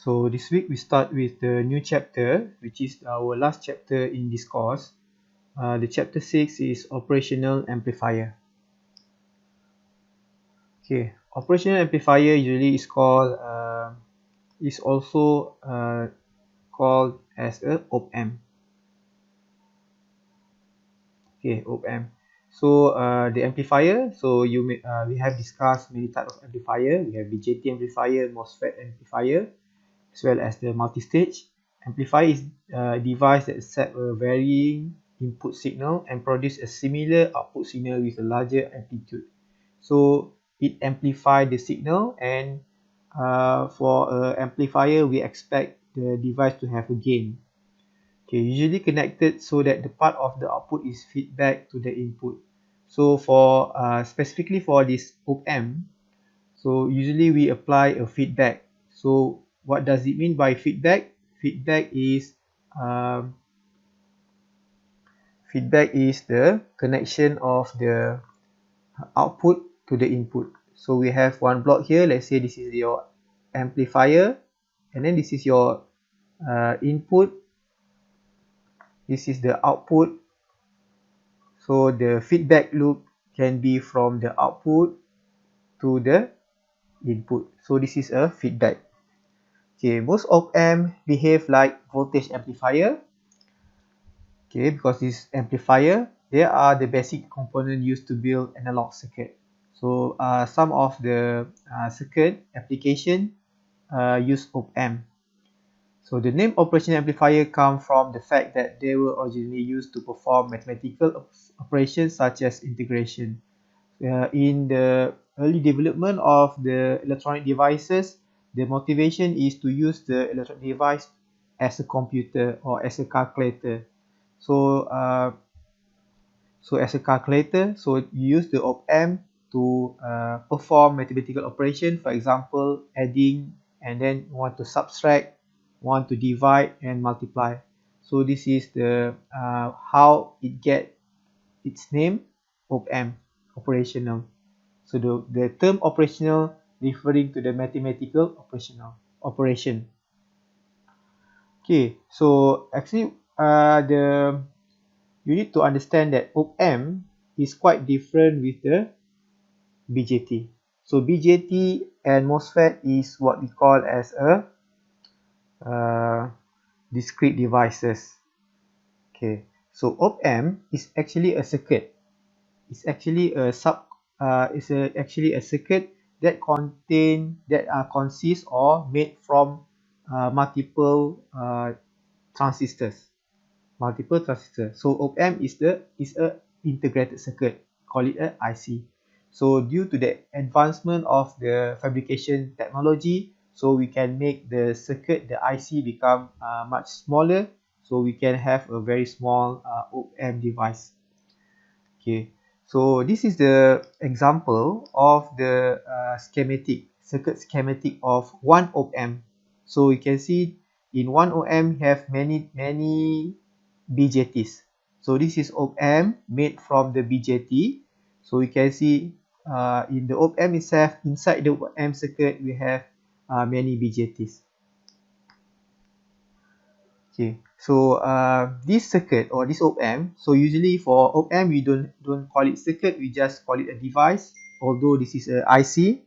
So this week we start with the new chapter, which is our last chapter in this course. The chapter 6 is Operational Amplifier. Okay, Operational Amplifier usually is also called as a op-amp. Okay, op-amp. So the amplifier. So we have discussed many types of amplifier. We have BJT amplifier, MOSFET amplifier, as well as the multi-stage. Amplifier is a device that accepts a varying input signal and produce a similar output signal with a larger amplitude. So it amplifies the signal, and for an amplifier, we expect the device to have a gain. Okay, usually connected so that the part of the output is feedback to the input. So for specifically for this op-amp, so usually we apply a feedback. So what does it mean by feedback? Feedback is the connection of the output to the input. So we have one block here. Let's say this is your amplifier, and then this is your input. This is the output. So the feedback loop can be from the output to the input. So this is a feedback. Okay, most op-amp behave like voltage amplifier. Okay, because this amplifier, they are the basic component used to build analog circuit. So some of the circuit application use op-amp. So the name operational amplifier comes from the fact that they were originally used to perform mathematical operations such as integration. In the early development of the electronic devices, the motivation is to use the electronic device as a computer or as a calculator. So as a calculator, so you use the op-amp to perform mathematical operation. For example, adding, and then you want to subtract, want to divide and multiply. So this is the how it get its name, op-amp, operational. So the term operational referring to the mathematical operation. Okay, so actually you need to understand that op-amp is quite different with the BJT. So BJT and MOSFET is what we call as a discrete devices. Okay, so op-amp is actually a circuit. It's actually a actually a circuit that consists or made from multiple transistors. So op-amp is a integrated circuit. Call it a IC. So due to the advancement of the fabrication technology, so we can make the circuit, the IC, become much smaller. So we can have a very small op-amp device. Okay, so this is the example of the circuit schematic of one op-amp. So you can see in one op-amp have many BJTs. So this is op-amp made from the BJT. So you can see in the op-amp itself, inside the op-amp circuit, we have many BJTs. Okay, so this circuit or this op-amp, so usually for op-amp we don't call it circuit, we just call it a device, although this is a IC.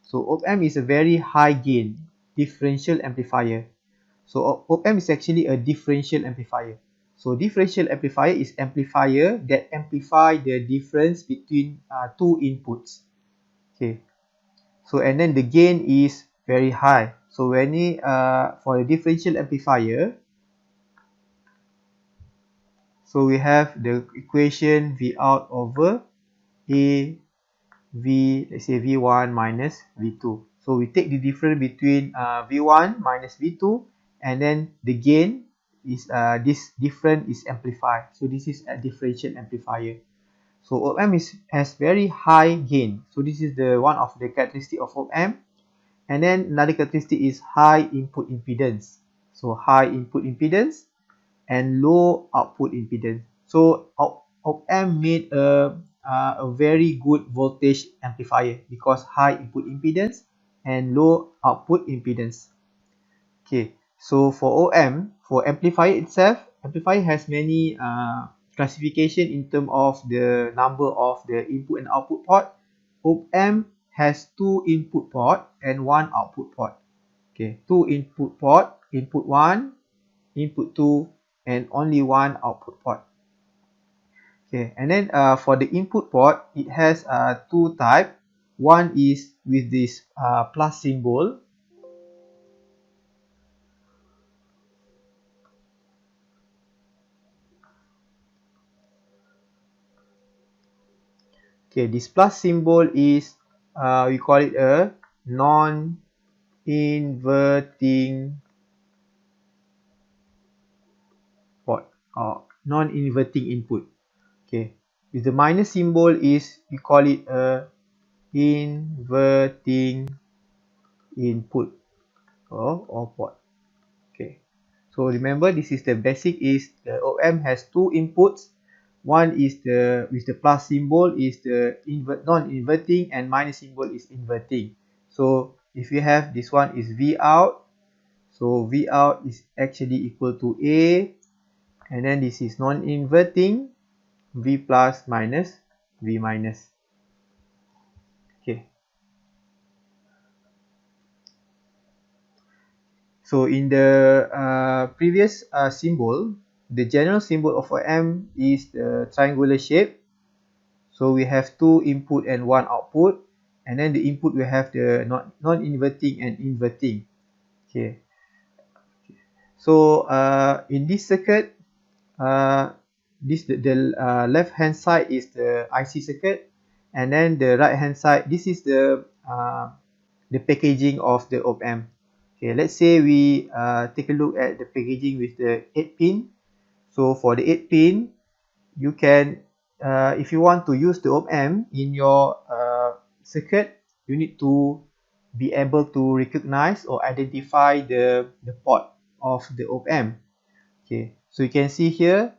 So op-amp is a very high gain differential amplifier. So op-amp is actually a differential amplifier. So differential amplifier is amplifier that amplify the difference between two inputs. Okay, so and then the gain is very high. So when for a differential amplifier, so we have the equation V out over A V, let's say V1 minus V2. So we take the difference between V1 minus V2, and then the gain is this difference is amplified. So this is a differential amplifier. So op-amp has very high gain. So this is the one of the characteristic of op-amp. And then another characteristic is high input impedance. So high input impedance and low output impedance. So op-amp made a very good voltage amplifier because high input impedance and low output impedance. Okay, so for OM, for amplifier itself, amplifier has many classification in terms of the number of the input and output port. OM has 2 input port and 1 output port. Okay, 2 input port, input 1, input 2, and only 1 output port. Okay, and then for the input port, it has 2 types. One is with this plus symbol. Okay, this plus symbol is we call it a non-inverting port or non-inverting input. Okay, with the minus symbol is we call it a inverting input or port. Okay, so remember this is the basic is the OM has 2 inputs. One is the with the plus symbol is the non-inverting and minus symbol is inverting. So if you have this one is V out, so V out is actually equal to A, and then this is non-inverting V plus minus V minus. Okay. So in the previous symbol, the general symbol of OM is the triangular shape. So we have 2 input and 1 output, and then the input we have the non-inverting and inverting. Okay. So in this circuit, the left hand side is the IC circuit, and then the right hand side, this is the packaging of the op-amp. Okay, let's say we take a look at the packaging with the 8 pin. So for the 8 pin, you can if you want to use the op-amp in your circuit, you need to be able to recognize or identify the port of the op-amp. Okay, so you can see here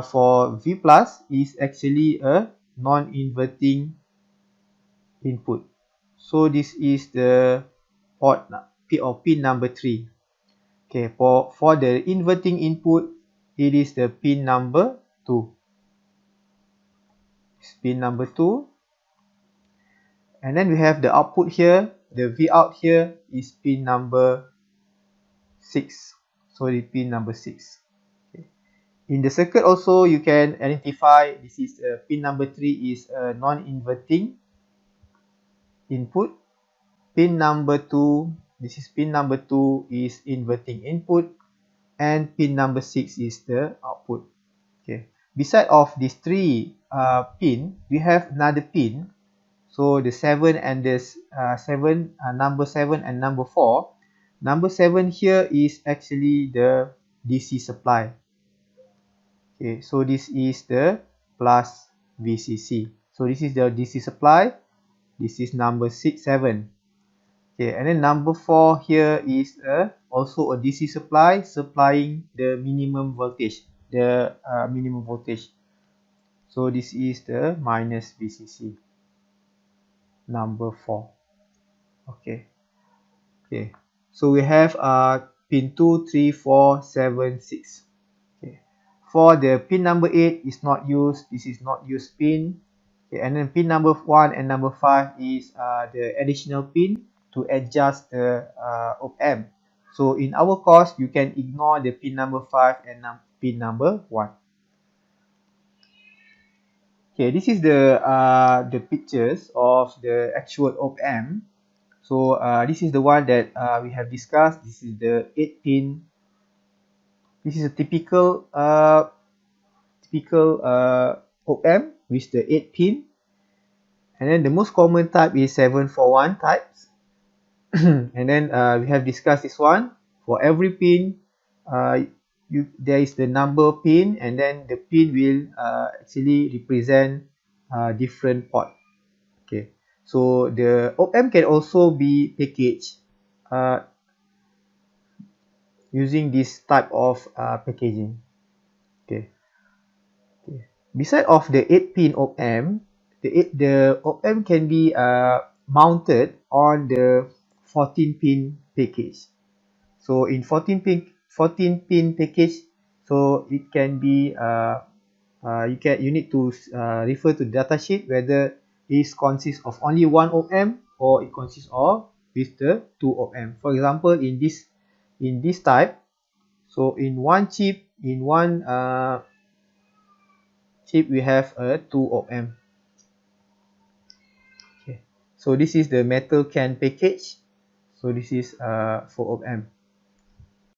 for V plus is actually a non-inverting input. So this is the port or pin number 3. Okay, for the inverting input, it is the pin number 2. Pin number 2. And then we have the output here. The V out here is pin number 6. So the pin number 6. Okay. In the circuit also, you can identify this is pin number 3 is a non-inverting input. Pin number 2, this is pin number 2 is inverting input. And pin number 6 is the output. Okay. Beside of these 3 pin, we have another pin. So the 7 and the number 7 and number 4. Number 7 here is actually the DC supply. Okay, so this is the plus VCC. So this is the DC supply. This is number 7. Okay, and then number 4 here is also a DC supply supplying the minimum voltage. Minimum voltage. So this is the minus VCC. Number 4. Okay. Okay. So we have pin 2, 3, 4, 7, 6. Okay. For the pin number 8 is not used. This is not used pin. Okay. And then pin number 1 and number 5 is the additional pin to adjust the op-amp. So in our course, you can ignore the pin number 5 and pin number 1. Okay, this is the pictures of the actual op-amp. So this is the one that we have discussed. This is the 8 pin. This is a typical op-amp with the 8 pin. And then the most common type is 741 types. And then we have discussed this one. For every pin, there is the number pin, and then the pin will actually represent different port. Okay. So the op-amp can also be packaged using this type of packaging. Okay. Okay. Beside of the 8 pin op-amp, the op-amp can be mounted on the 14 pin package. So in 14 pin package, so it can be you need to refer to the data sheet whether it consists of only 1 op amp or it consists of with the 2 op amp. For example, in this type, so in one chip, chip we have a 2 op amp. Okay, so this is the metal can package. So this is 4 op amp.